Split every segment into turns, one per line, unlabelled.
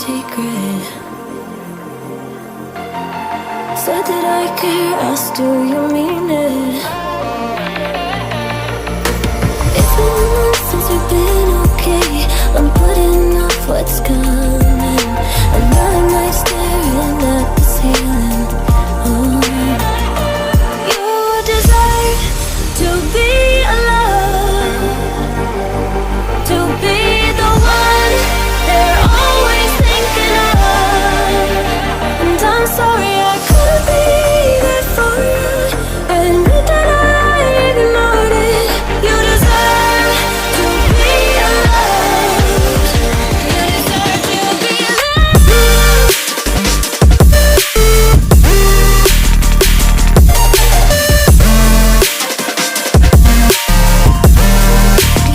secret. Said that I care, asked do you mean it? It's been a month since we've been okay. I'm putting off what's coming. Another night staring at the ceiling. Oh, you deserve to be alone, to be the one they're always thinking of. And I'm sorry I couldn't be there for you. Admit that I ignored it. You deserve to be alone. You deserve to be loved.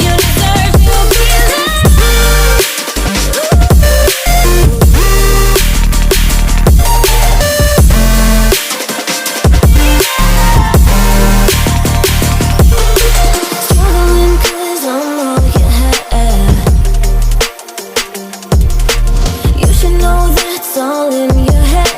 You deserve to be loved. Struggling 'cause I'm all you had. You should know that's all in your head.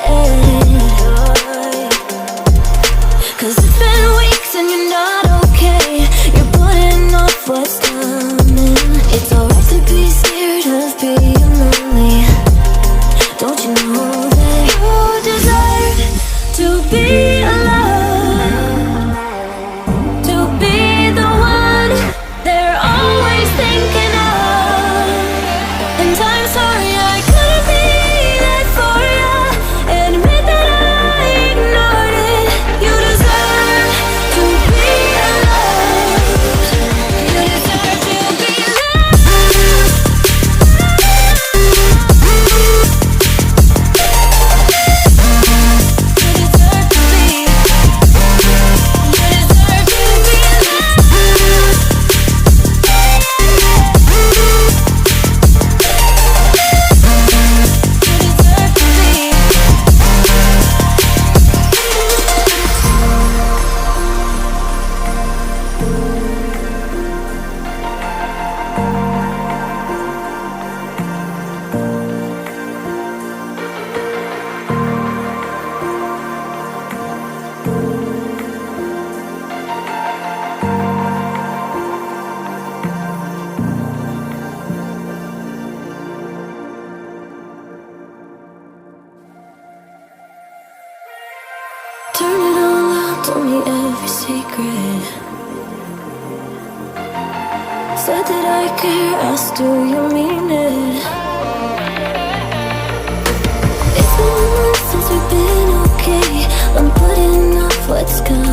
'Cause it's been weeks and you're not okay. You're putting off what's coming. It's alright to be scared of being lonely. Don't you know that you deserve to be alone, to be the one they're always thinking of. And I'm sorry I couldn't be there for you. Admit that I ignored it. You deserve to be alone. You deserve to be loved. You deserve to be. You deserve to be loved. You deserve to be. Turn it all out, told me every secret. Said that I care, asked do you mean it? It's been a month since we've been okay. I'm putting off what's coming.